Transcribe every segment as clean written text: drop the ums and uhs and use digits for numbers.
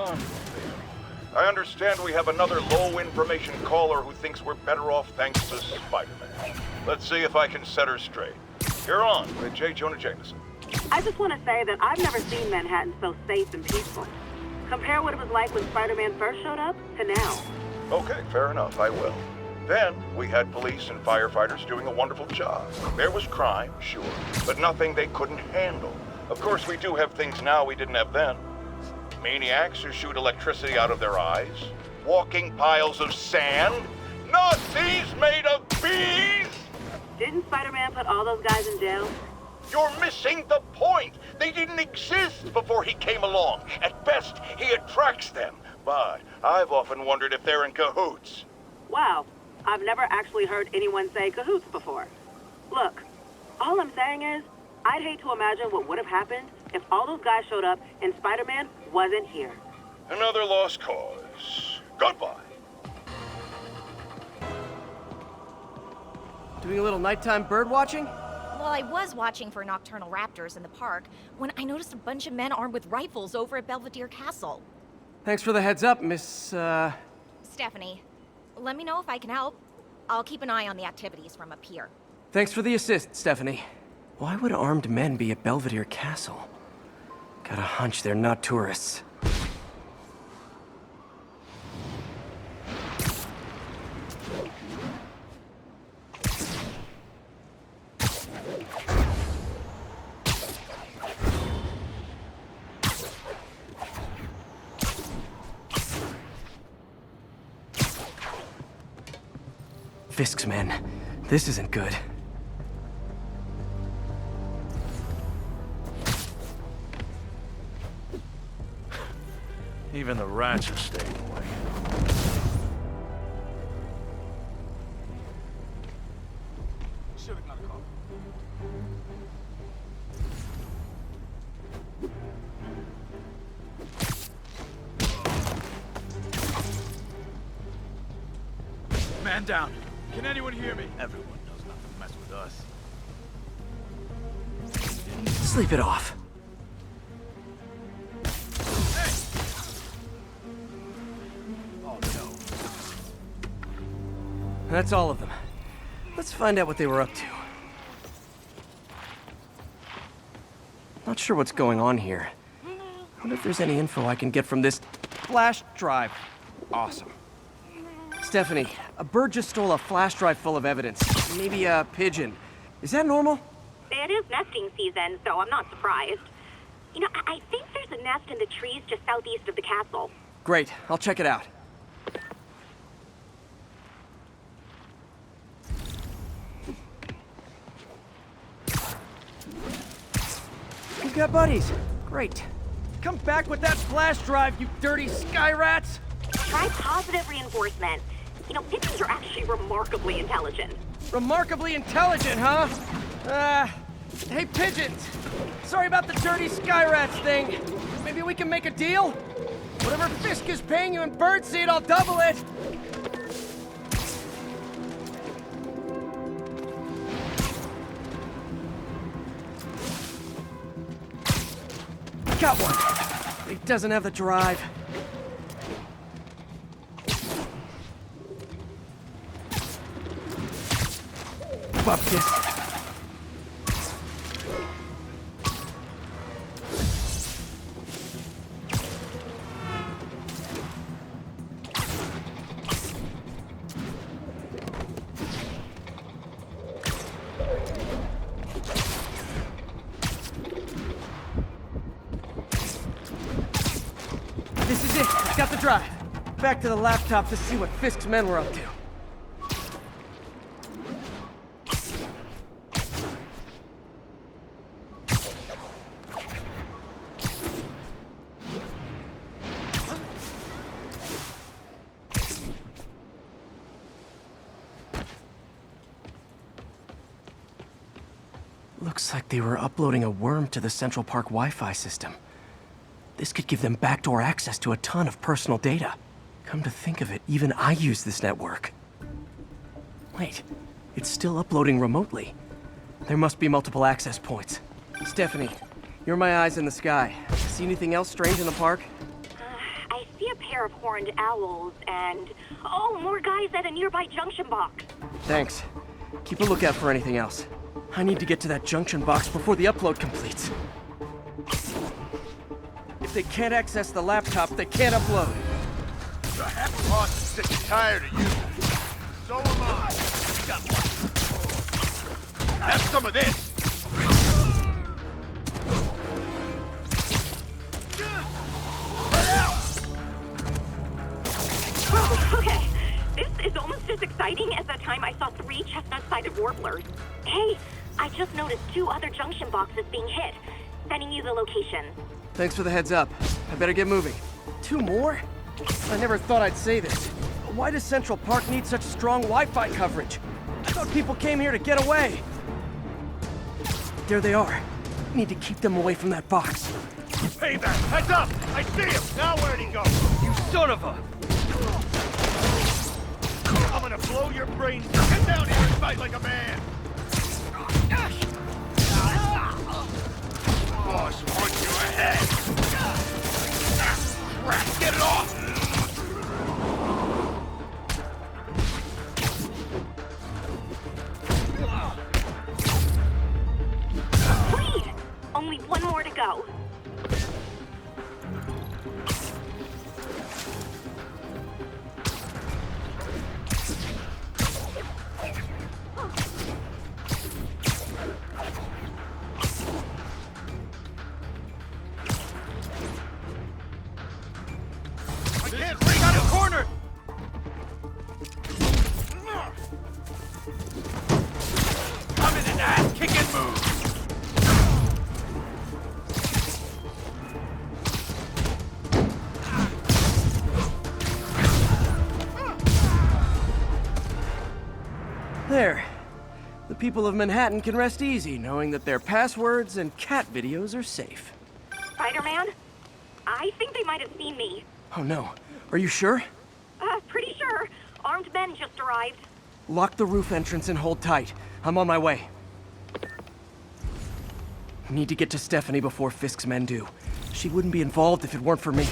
on. I understand we have another low-information caller who thinks we're better off thanks to Spider-Man. Let's see if I can set her straight. You're on with J. Jonah Jameson. I just want to say that I've never seen Manhattan so safe and peaceful. Compare what it was like when Spider-Man first showed up to now. Okay, fair enough, I will. Then, we had police and firefighters doing a wonderful job. There was crime, sure, but nothing they couldn't handle. Of course, we do have things now we didn't have then. Maniacs who shoot electricity out of their eyes. Walking piles of sand. Nazis made of bees! Didn't Spider-Man put all those guys in jail? You're missing the point! They didn't exist before he came along. At best, he attracts them. But I've often wondered if they're in cahoots. Wow, I've never actually heard anyone say cahoots before. Look, all I'm saying is, I'd hate to imagine what would have happened if all those guys showed up and Spider-Man wasn't here. Another lost cause. Goodbye. Doing a little nighttime bird watching? Well, I was watching for nocturnal raptors in the park when I noticed a bunch of men armed with rifles over at Belvedere Castle. Thanks for the heads up, Miss, Stephanie, let me know if I can help. I'll keep an eye on the activities from up here. Thanks for the assist, Stephanie. Why would armed men be at Belvedere Castle? Got a hunch they're not tourists. Fisk's men. This isn't good. Even the rats are staying away. Should've got a call. Man down. Can anyone hear me? Everyone knows not to mess with us. Sleep it off. That's all of them. Let's find out what they were up to. Not sure what's going on here. Wonder if there's any info I can get from this flash drive. Awesome. Stephanie, a bird just stole a flash drive full of evidence. Maybe a pigeon. Is that normal? It is nesting season, so I'm not surprised. You know, I think there's a nest in the trees just southeast of the castle. Great, I'll check it out. We've got buddies. Great. Come back with that flash drive, you dirty sky rats! Try positive reinforcement. You know, pigeons are actually remarkably intelligent. Remarkably intelligent, huh? Hey pigeons! Sorry about the dirty sky rats thing. Maybe we can make a deal? Whatever Fisk is paying you in birdseed, I'll double it! Got one. He doesn't have the drive. Fuck this. This is it. I've got the drive. Back to the laptop to see what Fisk's men were up to. Looks like they were uploading a worm to the Central Park Wi-Fi system. This could give them backdoor access to a ton of personal data. Come to think of it, even I use this network. Wait, it's still uploading remotely. There must be multiple access points. Stephanie, you're my eyes in the sky. See anything else strange in the park? I pair of horned owls, and... oh, more guys at a nearby junction box. Thanks. Keep a lookout for anything else. I need to get to that junction box before the upload completes. If they can't access the laptop, they can't upload. The heck boss is sick and tired of you. So am I. Have some of this. Okay, this is almost as exciting as the time I saw 3 chestnut-sided warblers. Hey, I just noticed 2 other junction boxes being hit. Sending you the location. Thanks for the heads up. I better get moving. 2 more? I never thought I'd say this. Why does Central Park need such strong Wi-Fi coverage? I thought people came here to get away. There they are. Need to keep them away from that box. Hey there! Heads up! I see him! Now where'd he go? You son of a... I'm gonna blow your brains. Get down here and fight like a man! Boss wants your head! Crap! Get it off! Wait! Only 1 more to go. There. The people of Manhattan can rest easy knowing that their passwords and cat videos are safe. Spider-Man? I think they might have seen me. Oh no. Are you sure? Pretty sure. Armed men just arrived. Lock the roof entrance and hold tight. I'm on my way. Need to get to Stephanie before Fisk's men do. She wouldn't be involved if it weren't for me.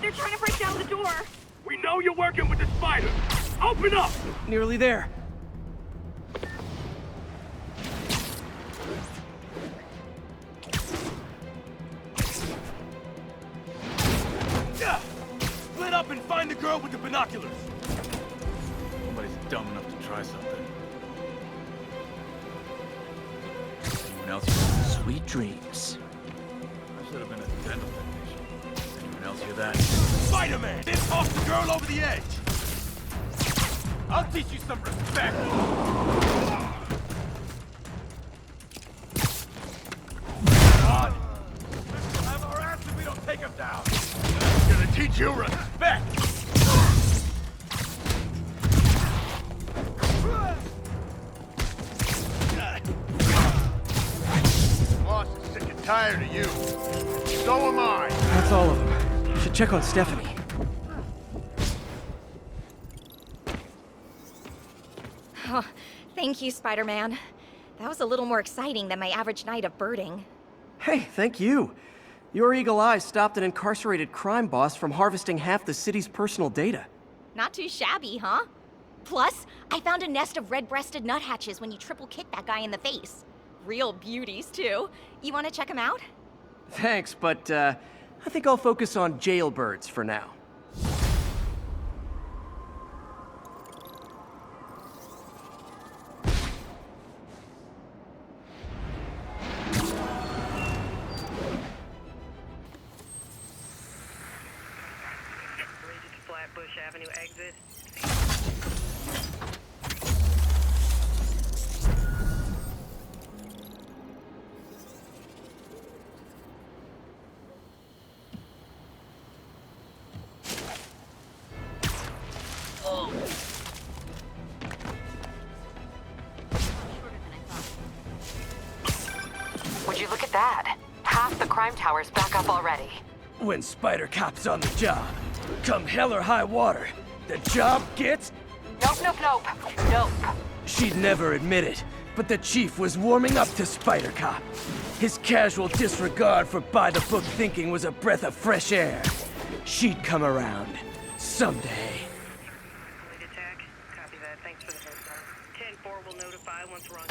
They're trying to break down the door. We know you're working with the spider! Open up! Nearly there. Split up and find the girl with the binoculars! Nobody's dumb enough to try something. Anyone else? Sweet dreams. I should have been a dental technician. Anyone else hear that? Spider-Man! Then toss the girl over the edge! I'll teach you some respect! God! We'll have our ass if we don't take him down! I'm gonna teach you respect! Boss is sick and tired of you. So am I. That's all of them. Should check on Stephanie. Oh, thank you, Spider-Man. That was a little more exciting than my average night of birding. Hey, thank you. Your eagle eye stopped an incarcerated crime boss from harvesting half the city's personal data. Not too shabby, huh? Plus, I found a nest of red-breasted nuthatches when you triple kicked that guy in the face. Real beauties, too. You want to check them out? Thanks, but I think I'll focus on jailbirds for now. Flatbush Avenue exit. Would you look at that? Half the crime tower's back up already. When Spider Cop's on the job, come hell or high water, the job gets... Nope. She'd never admit it, but the chief was warming up to Spider Cop. His casual disregard for by-the-book thinking was a breath of fresh air. She'd come around. Someday. Lead attack. Copy that. Thanks for the heads up. 10-4 will notify once we're on.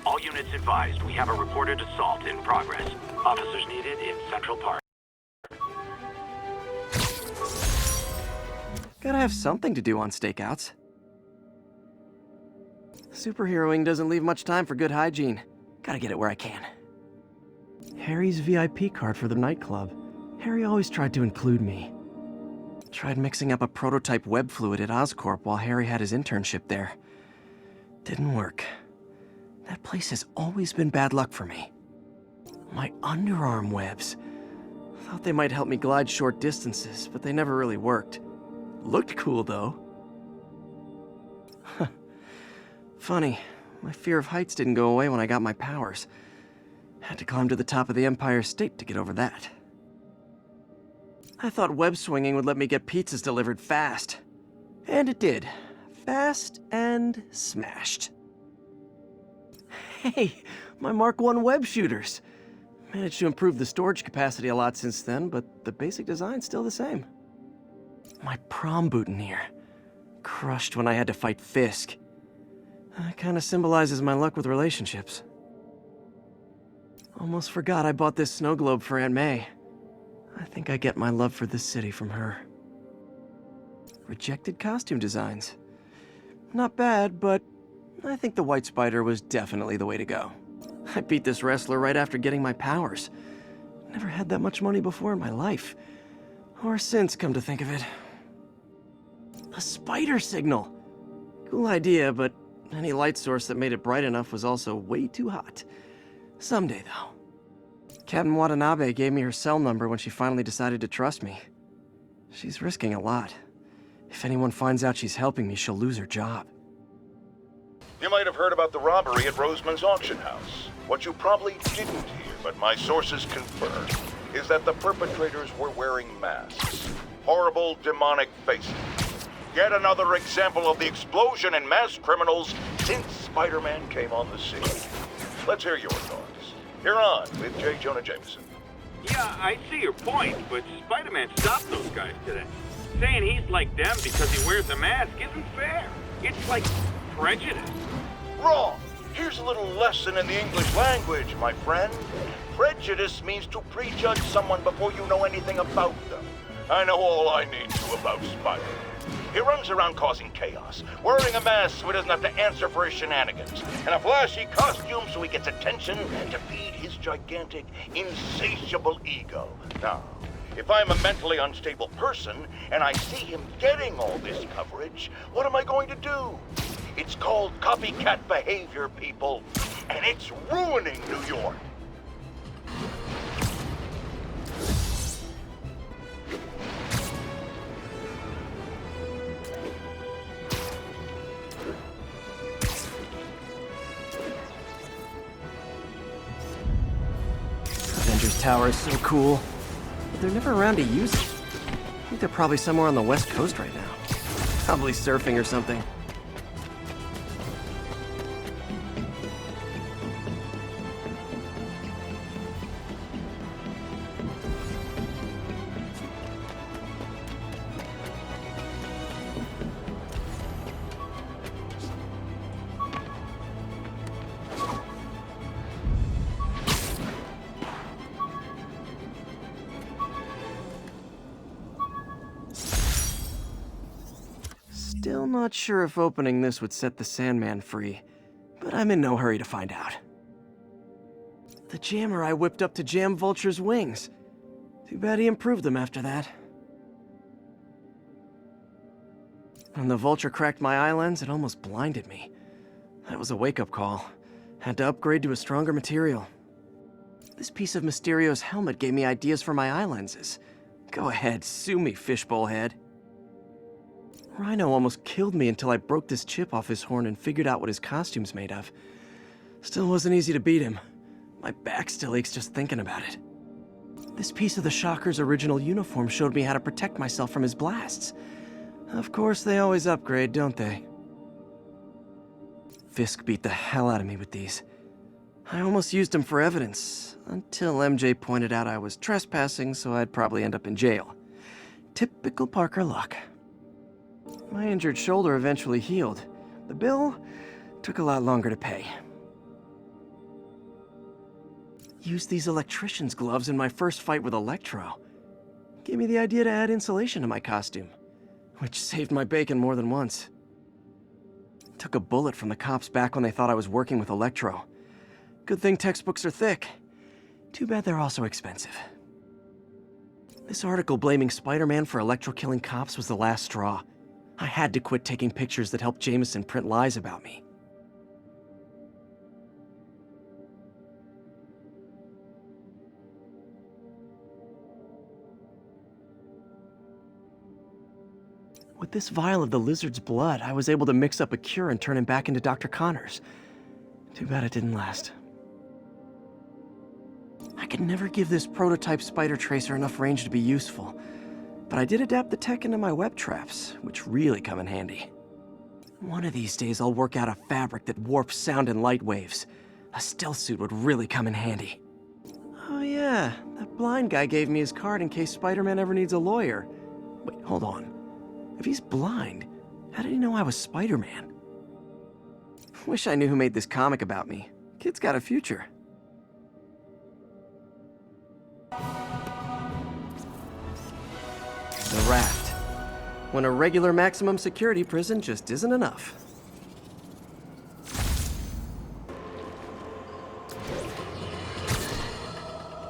All units advised, we have a reported assault in progress. Officers needed in Central Park. Gotta have something to do on stakeouts. Superheroing doesn't leave much time for good hygiene. Gotta get it where I can. Harry's VIP card for the nightclub. Harry always tried to include me. Tried mixing up a prototype web fluid at Oscorp while Harry had his internship there. Didn't work. That place has always been bad luck for me. My underarm webs. Thought they might help me glide short distances, but they never really worked. Looked cool, though. Funny, my fear of heights didn't go away when I got my powers. Had to climb to the top of the Empire State to get over that. I thought web swinging would let me get pizzas delivered fast. And it did. Fast and smashed. Hey, my Mark I web shooters. Managed to improve the storage capacity a lot since then, but the basic design's still the same. My prom boutonniere. Crushed when I had to fight Fisk. Kinda symbolizes my luck with relationships. Almost forgot I bought this snow globe for Aunt May. I think I get my love for this city from her. Rejected costume designs. Not bad, but I think the White Spider was definitely the way to go. I beat this wrestler right after getting my powers. Never had that much money before in my life. Or since, come to think of it. A spider signal! Cool idea, but any light source that made it bright enough was also way too hot. Someday, though. Captain Watanabe gave me her cell number when she finally decided to trust me. She's risking a lot. If anyone finds out she's helping me, she'll lose her job. You might have heard about the robbery at Roseman's auction house. What you probably didn't hear, but my sources confirm, is that the perpetrators were wearing masks. Horrible, demonic faces. Yet another example of the explosion in mass criminals since Spider-Man came on the scene. Let's hear your thoughts. You're on with J. Jonah Jameson. Yeah, I see your point, but Spider-Man stopped those guys today. Saying he's like them because he wears a mask isn't fair. It's like prejudice. Wrong. Here's a little lesson in the English language, my friend. Prejudice means to prejudge someone before you know anything about them. I know all I need to about Spider-Man. He runs around causing chaos, wearing a mask so he doesn't have to answer for his shenanigans, and a flashy costume so he gets attention to feed his gigantic, insatiable ego. Now, if I'm a mentally unstable person and I see him getting all this coverage, what am I going to do? It's called copycat behavior, people, and it's ruining New York. Avengers Tower is so cool, but they're never around to use it. I think they're probably somewhere on the West Coast right now. Probably surfing or something. Still not sure if opening this would set the Sandman free, but I'm in no hurry to find out. The jammer I whipped up to jam Vulture's wings. Too bad he improved them after that. When the Vulture cracked my eye lens, it almost blinded me. That was a wake-up call. Had to upgrade to a stronger material. This piece of Mysterio's helmet gave me ideas for my eye lenses. Go ahead, sue me, fishbowl head. Rhino almost killed me until I broke this chip off his horn and figured out what his costume's made of. Still wasn't easy to beat him. My back still aches just thinking about it. This piece of the Shocker's original uniform showed me how to protect myself from his blasts. Of course, they always upgrade, don't they? Fisk beat the hell out of me with these. I almost used them for evidence, until MJ pointed out I was trespassing, so I'd probably end up in jail. Typical Parker luck. My injured shoulder eventually healed. The bill took a lot longer to pay. Used these electrician's gloves in my first fight with Electro. Gave me the idea to add insulation to my costume, which saved my bacon more than once. Took a bullet from the cops back when they thought I was working with Electro. Good thing textbooks are thick. Too bad they're also expensive. This article blaming Spider-Man for Electro-killing cops was the last straw. I had to quit taking pictures that helped Jameson print lies about me. With this vial of the lizard's blood, I was able to mix up a cure and turn him back into Dr. Connors. Too bad it didn't last. I could never give this prototype spider tracer enough range to be useful, but I did adapt the tech into my web traps, which really come in handy. One of these days I'll work out a fabric that warps sound and light waves. A stealth suit would really come in handy. Oh yeah, that blind guy gave me his card in case Spider-Man ever needs a lawyer. Wait, hold on. If he's blind, how did he know I was Spider-Man? Wish I knew who made this comic about me. Kid's got a future. The Raft. When a regular maximum security prison just isn't enough.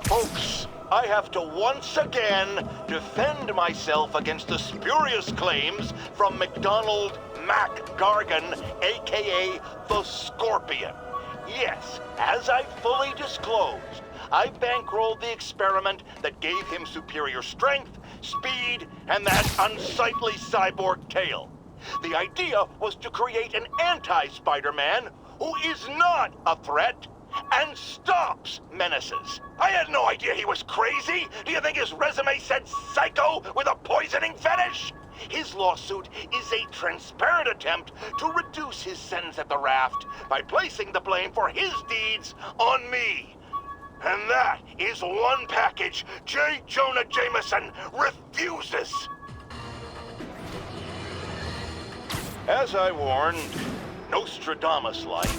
Folks, I have to once again defend myself against the spurious claims from McDonald Mac Gargan, aka the Scorpion. Yes, as I fully disclosed, I bankrolled the experiment that gave him superior strength, speed, and that unsightly cyborg tail. The idea was to create an anti-Spider-Man who is not a threat and stops menaces. I had no idea he was crazy. Do you think his resume said psycho with a poisoning fetish? His lawsuit is a transparent attempt to reduce his sentence at the Raft by placing the blame for his deeds on me. And that is one package J. Jonah Jameson refuses. As I warned, Nostradamus-like,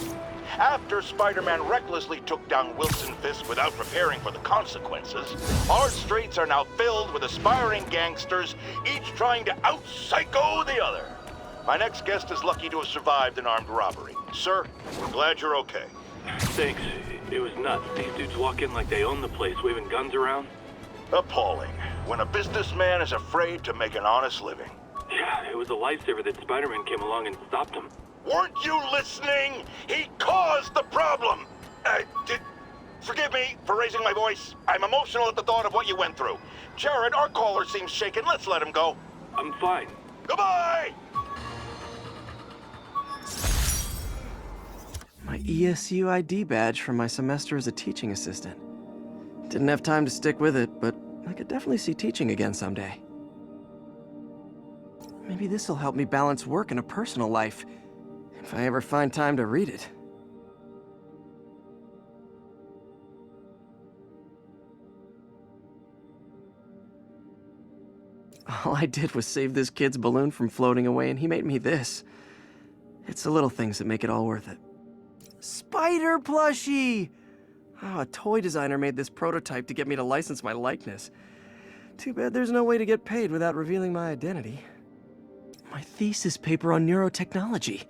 after Spider-Man recklessly took down Wilson Fisk without preparing for the consequences, our streets are now filled with aspiring gangsters, each trying to out-psycho the other. My next guest is lucky to have survived an armed robbery. Sir, we're glad you're okay. Thanks. It was nuts. These dudes walk in like they own the place, waving guns around. Appalling. When a businessman is afraid to make an honest living. Yeah, it was a lifesaver that Spider-Man came along and stopped him. Weren't you listening? He caused the problem! Forgive me for raising my voice. I'm emotional at the thought of what you went through. Jared, our caller seems shaken. Let's let him go. I'm fine. Goodbye! My ESU ID badge from my semester as a teaching assistant. Didn't have time to stick with it, but I could definitely see teaching again someday. Maybe this'll help me balance work and a personal life, if I ever find time to read it. All I did was save this kid's balloon from floating away, and he made me this. It's the little things that make it all worth it. Spider plushie! Oh, a toy designer made this prototype to get me to license my likeness. Too bad there's no way to get paid without revealing my identity. My thesis paper on neurotechnology.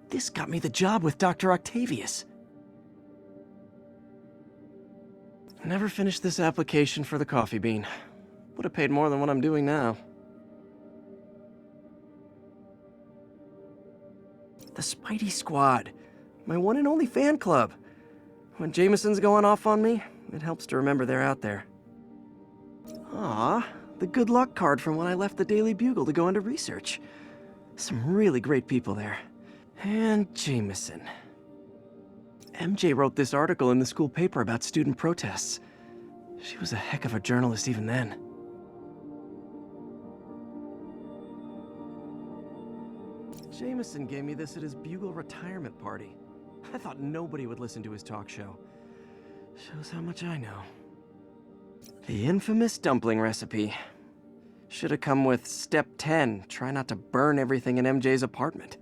This got me the job with Dr. Octavius. Never finished this application for the coffee bean. Would have paid more than what I'm doing now. The Spidey Squad. My one and only fan club. When Jameson's going off on me, It helps to remember they're out there. Ah, the good luck card from when I left the Daily Bugle to go into research. Some really great people there. And Jameson. MJ wrote this article in the school paper about student protests. She was a heck of a journalist even then. Jameson gave me this at his Bugle retirement party. I thought nobody would listen to his talk show. Shows how much I know. The infamous dumpling recipe. Should have come with step 10. Try not to burn everything in MJ's apartment.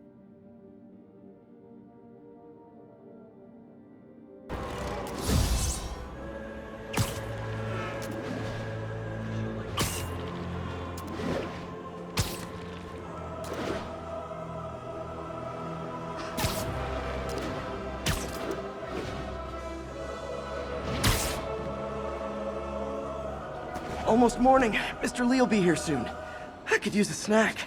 Almost morning. Mr. Lee will be here soon. I could use a snack.